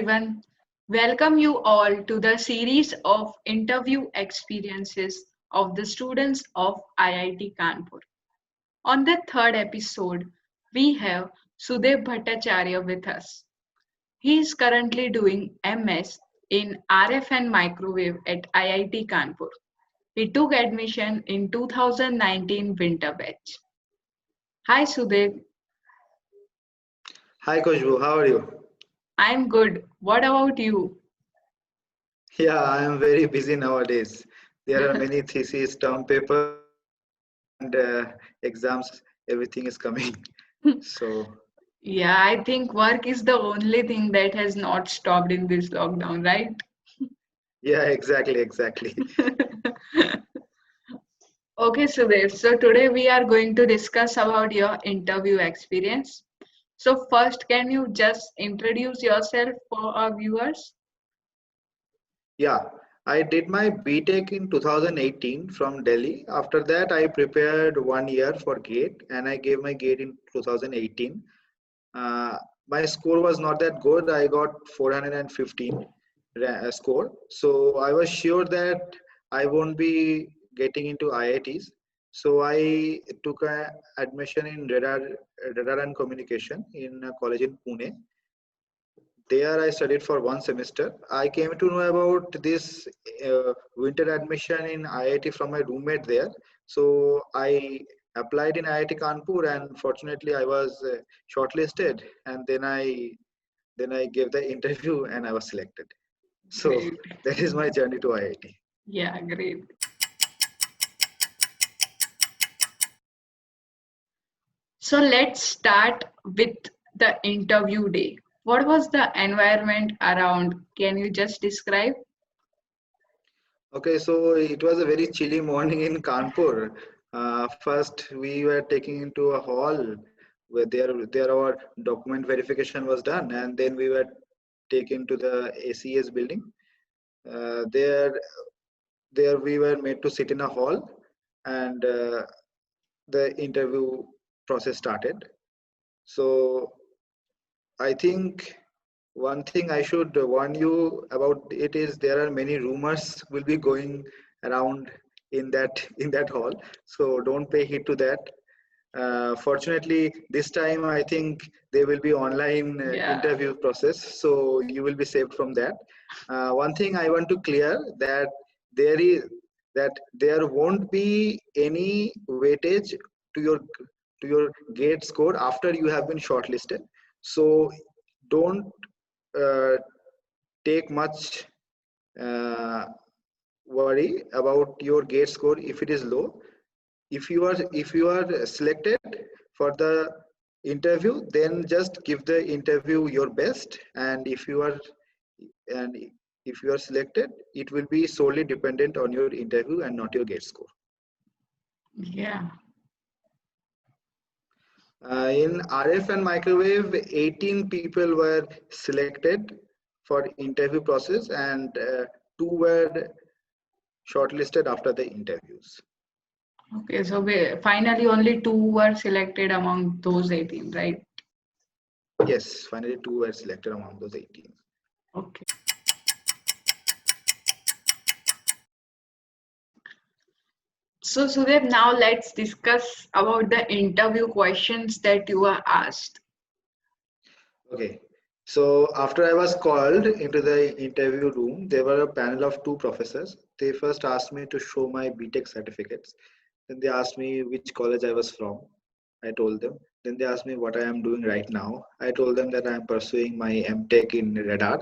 everyone. Welcome you all to the series of interview experiences of the students of IIT Kanpur. On the third episode, we have Sudev Bhattacharya with us. He is currently doing MS in RF and microwave at IIT Kanpur. He took admission in 2019 winter batch. Hi Sudev, Hi Kushbu, how are you? I'm good. What about you? Yeah, I am very busy nowadays. There are many theses, term papers, and exams. Everything is coming. So, Yeah, I think work is the only thing that has not stopped in this lockdown, right? yeah, exactly. Okay, Sudev. So today we are going to discuss about your interview experience. So first, can you just introduce yourself for our viewers? Yeah, I did my BTech in 2018 from Delhi. After that, I prepared 1 year for GATE and I gave my GATE in 2018. Uh, my score was not that good. I got 415 score. So I was sure that I won't be getting into IITs. So I took a admission in radar and communication in a college in Pune. There I studied for 1 semester. I came to know about this winter admission in IIT from my roommate there. So I applied in IIT Kanpur and fortunately I was shortlisted, and then I gave the interview and I was selected. So Great. that is my journey to IIT. Yeah, great. So let's start with the interview day. What was the environment around? Can you just describe? Okay, so it was a very chilly morning in Kanpur. First, we were taken into a hall where there our document verification was done, and then we were taken to the ACS building. Uh, there, there we were made to sit in a hall, and the interview process started. So I think one thing I should warn you about it is there are many rumors will be going around in that hall. So don't pay heed to that. Fortunately, this time I think there will be online Yeah. interview process, so you will be saved from that. One thing I want to clear that there is that there won't be any weightage to your gate score after you have been shortlisted. So don't uh, take much uh, worry about your gate score if it is low. If you are selected for the interview, then just give the interview your best, and if you are selected, it will be solely dependent on your interview and not your gate score. Yeah. In RF and microwave, 18 people were selected for interview process, and two were shortlisted after the interviews. Okay, so finally only two were selected among those 18, right? Yes, finally two were selected among those 18. Okay. So Sudev, now let's discuss about the interview questions that you were asked. Okay. So after I was called into the interview room, there were a panel of two professors. They first asked me to show my BTech certificates. Then they asked me which college I was from. I told them. Then they asked me what I am doing right now. I told them that I am pursuing my MTech in radar.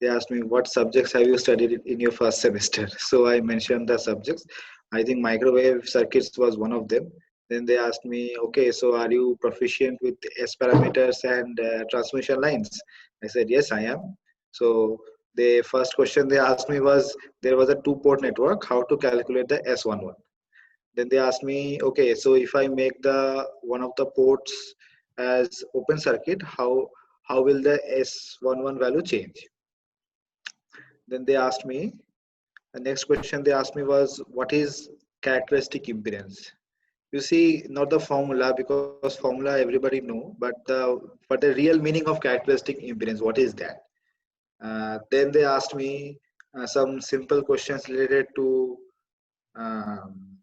They asked me what subjects have you studied in your first semester. So I mentioned the subjects. I think microwave circuits was one of them. Then they asked me, okay, so are you proficient with S parameters and transmission lines? I said, yes, I am. So the first question they asked me was, there was a two-port network, how to calculate the S11. Then they asked me, okay, so if I make the one of the ports as open circuit, how will the S11 value change? Then they asked me, the next question they asked me was, what is characteristic impedance? You see, not the formula, because formula everybody know, but the real meaning of characteristic impedance, what is that? Then they asked me some simple questions related to um,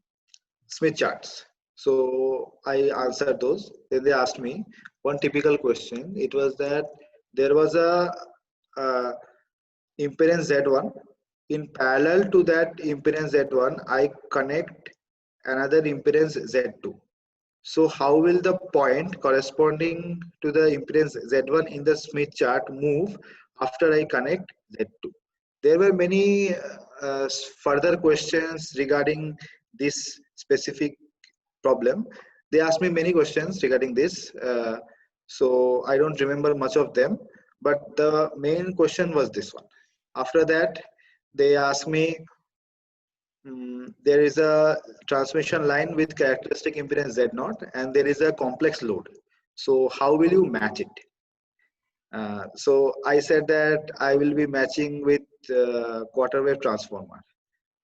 Smith charts. So I answered those. Then they asked me one typical question. It was that there was uh impedance Z1. In parallel to that impedance Z1, I connect another impedance Z2. So how will the point corresponding to the impedance Z1 in the Smith chart move after I connect Z2? There were many further questions regarding this specific problem. They asked me many questions regarding this. So I don't remember much of them, but the main question was this one. After that, they asked me, there is a transmission line with characteristic impedance Z0 and there is a complex load. So how will you match it? So I said that I will be matching with quarter wave transformer.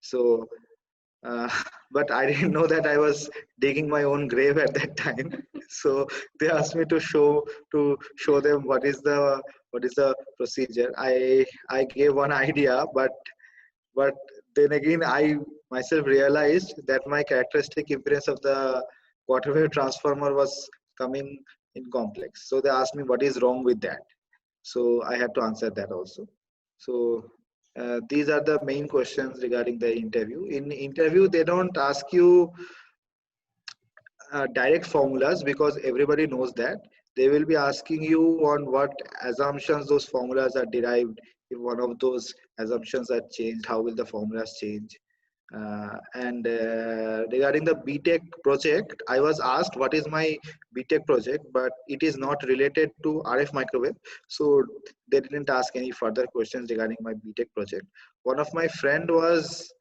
So, uh, but I didn't know that I was digging my own grave at that time. So they asked me to show them what is the procedure. I gave one idea, but then again I myself realized that my characteristic impedance of the quarter wave transformer was coming in complex. So they asked me what is wrong with that. So I had to answer that also. So these are the main questions regarding the interview. In interview, they don't ask you direct formulas because everybody knows that. They will be asking you on what assumptions those formulas are derived. If one of those assumptions are changed, how will the formulas change? And regarding the BTech project, I was asked what is my BTech project, but it is not related to RF microwave. So they didn't ask any further questions regarding my BTech project. One of my friend was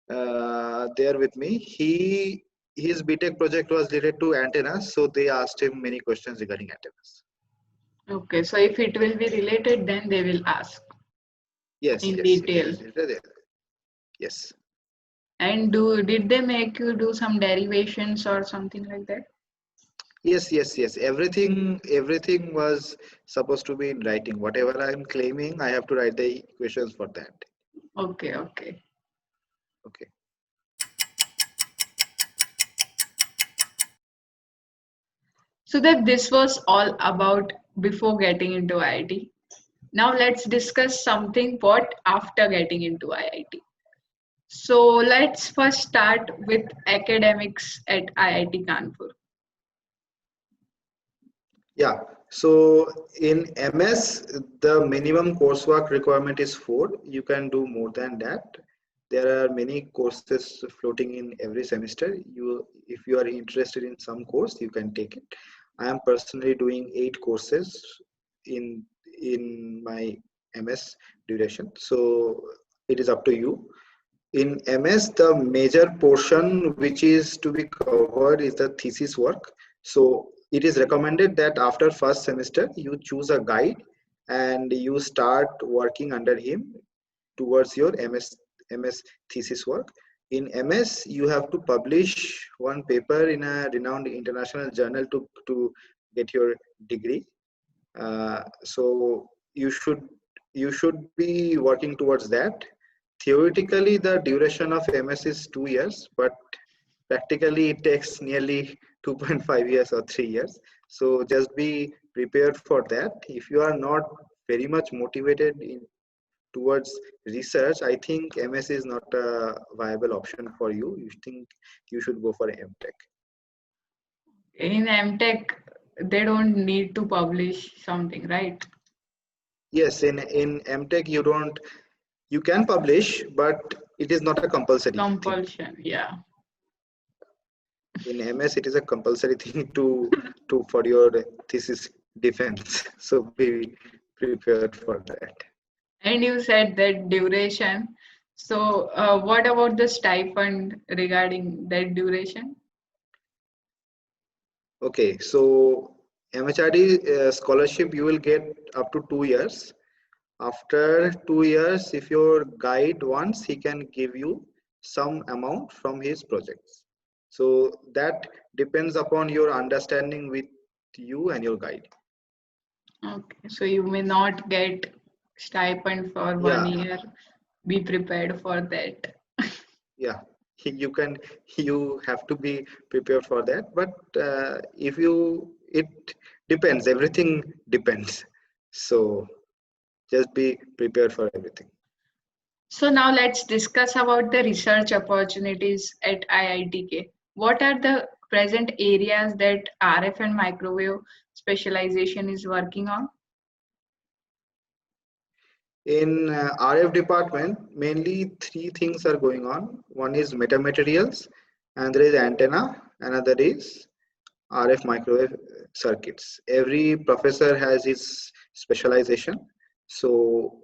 there with me. His BTech project was related to antennas, so they asked him many questions regarding antennas. Okay, so if it will be related, then they will ask Yes, in yes, if it detail. is related, yes. And did they make you do some derivations or something like that? Yes, yes, yes. Everything was supposed to be in writing. Whatever I am claiming, I have to write the equations for that. Okay, okay. Okay. So that this was all about before getting into IIT. Now let's discuss something what after getting into IIT. So let's first start with academics at IIT Kanpur. Yeah. So in MS, the minimum coursework requirement is 4. You can do more than that. There are many courses floating in every semester. If you are interested in some course, you can take it. I am personally doing 8 courses in my MS duration. So it is up to you. In MS, the major portion which is to be covered is the thesis work. So it is recommended that after first semester, you choose a guide and you start working under him towards your MS thesis work. In MS, you have to publish one paper in a renowned international journal to get your degree. So you should be working towards that. Theoretically, the duration of MS is 2 years, but practically it takes nearly 2.5 years or 3 years. So just be prepared for that. If you are not very much motivated towards research, I think MS is not a viable option for you. You think you should go for MTech. In MTech, they don't need to publish something, right? Yes, in MTech you can publish, but it is not a compulsory thing. Compulsion, yeah. In MS, it is a compulsory thing to for your thesis defense. So be prepared for that. And you said that duration. So, what about the stipend regarding that duration? Okay, so MHRD scholarship you will get up to 2 years. After 2 years, if your guide wants, he can give you some amount from his projects. So that depends upon your understanding with you and your guide. Okay, so you may not get stipend for one Yeah, year. Be prepared for that. yeah. You have to be prepared for that. But if you, it depends. Everything depends. So just be prepared for everything. So now let's discuss about the research opportunities at IITK. What are the present areas that RF and microwave specialization is working on? In RF department, mainly three things are going on. One is metamaterials, another is antenna, another is RF microwave circuits. Every professor has his specialization. So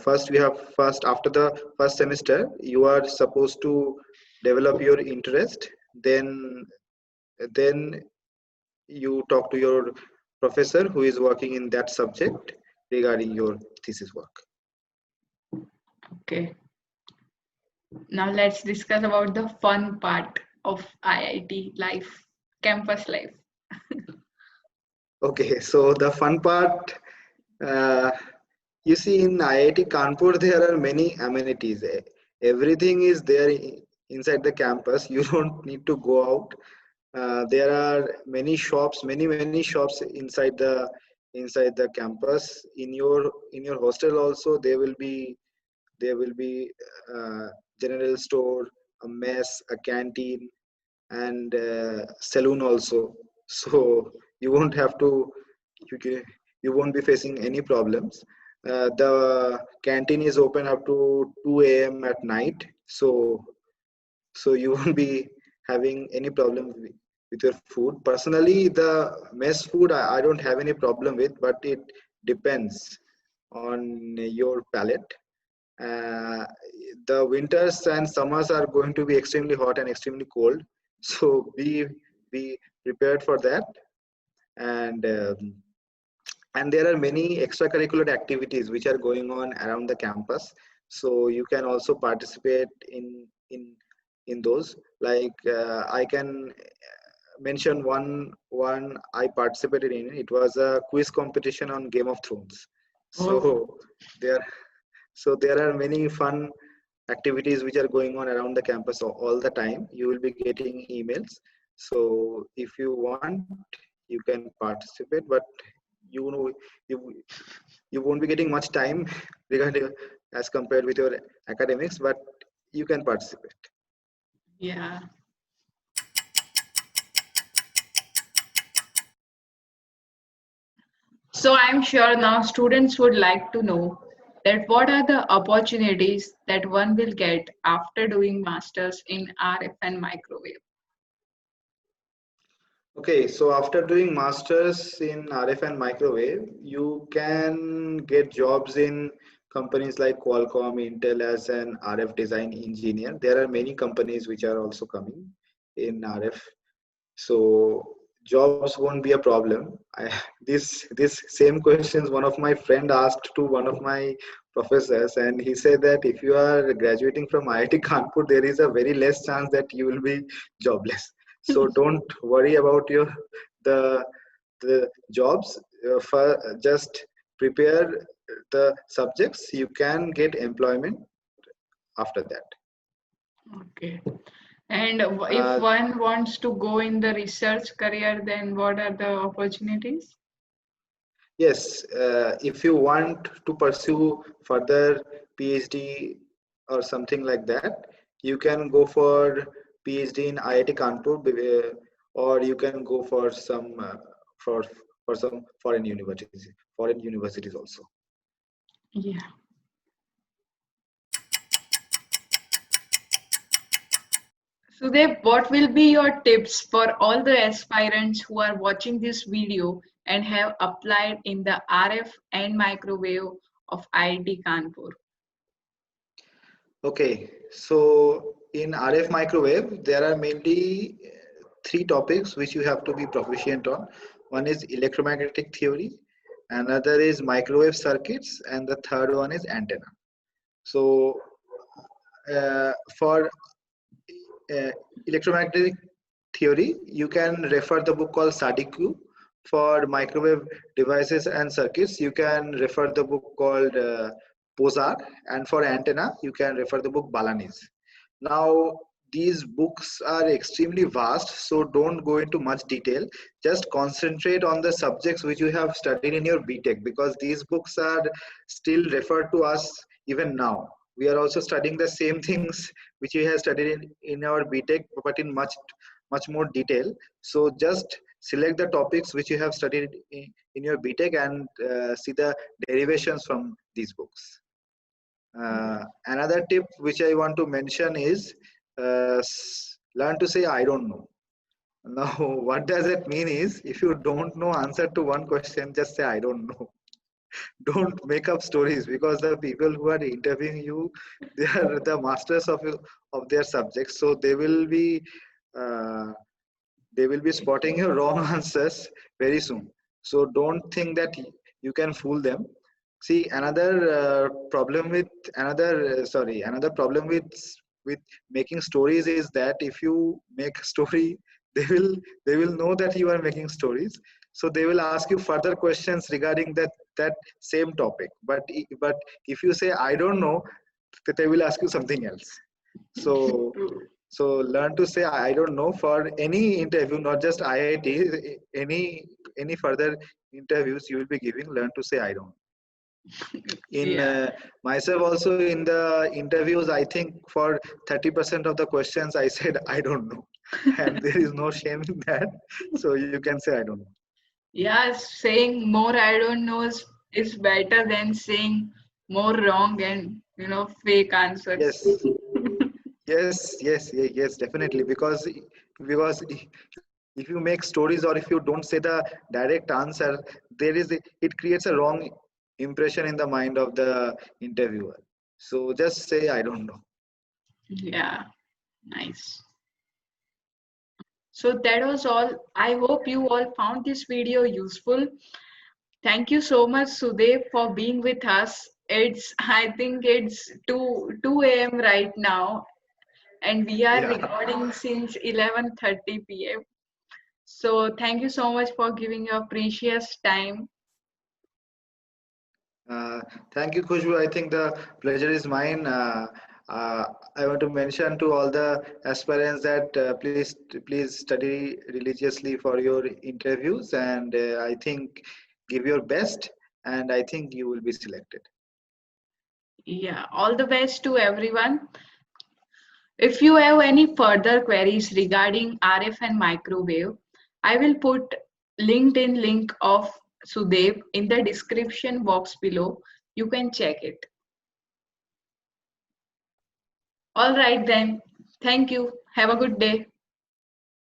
first we have first after the first semester, you are supposed to develop your interest. Then you talk to your professor who is working in that subject regarding your thesis work. Okay. Now let's discuss about the fun part of IIT life, campus life. Okay, so the fun part, uh, you see, in IIT Kanpur, there are many amenities. Everything is there inside the campus. You don't need to go out. There are many shops, many shops inside the campus. In your hostel also, there will be general store, a mess, a canteen, and saloon also. So you won't have to you won't be facing any problems. The canteen is open up to 2 a.m. at night, so you won't be having any problem with your food. Personally, the mess food I don't have any problem with, but it depends on your palate. uh, the winters and summers are going to be extremely hot and extremely cold, so be prepared for that. And um, and there are many extracurricular activities which are going on around the campus, so you can also participate in those. Like I can mention one I participated in. It was a quiz competition on Game of Thrones. Oh, So there there are many fun activities which are going on around the campus all the time. You will be getting emails. So if you want, you can participate, but you know you you won't be getting much time regarding as compared with your academics, but you can participate. yeah. So I'm sure now students would like to know that what are the opportunities that one will get after doing masters in RF and microwave. Okay, so after doing masters in RF and microwave, you can get jobs in companies like Qualcomm, Intel as an RF design engineer. There are many companies which are also coming in RF, so jobs won't be a problem. This same questions one of my friend asked to one of my professors, and he said that if you are graduating from IIT Kanpur, there is a very less chance that you will be jobless. So don't worry about the the jobs. Just prepare the subjects, you can get employment after that. Okay. And if uh, one wants to go in the research career, then what are the opportunities? Yes, if you want to pursue further PhD or something like that, you can go for PhD in IIT Kanpur, or you can go for for some foreign universities also. Yeah. So, Dev, what will be your tips for all the aspirants who are watching this video and have applied in the RF and microwave of IIT Kanpur? Okay, so in RF microwave, there are mainly three topics which you have to be proficient on. One is electromagnetic theory, another is microwave circuits, and the third one is antenna. So for uh, electromagnetic theory, you can refer the book called SADIQ, For microwave devices and circuits, you can refer the book called Pozar, and for antenna, you can refer the book Balanis. Now, these books are extremely vast, so don't go into much detail. Just concentrate on the subjects which you have studied in your BTech, because these books are still referred to us even now. We are also studying the same things which we have studied in our BTech, but in much more detail. So just select the topics which you have studied in your BTech and see the derivations from these books. Another tip which I want to mention is learn to say I don't know. Now, what does it mean is, if you don't know answer to one question, just say I don't know. Don't make up stories, because the people who are interviewing you, they are the masters of their subject, so uh, they will be spotting your wrong answers very soon. So don't think that you can fool them. See, another problem with another problem with making stories is that if you make a story, they will they will know that you are making stories, so they will ask you further questions regarding that same topic. But if you say I don't know, they will ask you something else. So True. so learn to say I don't know for any interview, not just IIT. Any further interviews you will be giving, learn to say I don't. In Yeah. myself also, in the interviews, I think for 30% of the questions I said I don't know, and there is no shame in that. So you can say I don't know. Yeah, saying more I don't know is better than saying more wrong and fake answers. Yes, yes, definitely. Because if you make stories, or if you don't say the direct answer, it creates a wrong impression in the mind of the interviewer. So just say I don't know. Yeah, nice. So that was all. I hope you all found this video useful. Thank you so much, Sudev, for being with us. I think it's 2 a.m. right now, and we are Yeah. recording since 11:30 p.m. So thank you so much for giving your precious time. Uh, Thank you, Khushbu. I think the pleasure is mine. Uh, I want to mention to all the aspirants that please study religiously for your interviews, and I think give your best, and I think you will be selected. Yeah, all the best to everyone. If you have any further queries regarding RF and microwave, I will put LinkedIn link of Sudev in the description box below. You can check it. All right then. Thank you. Have a good day.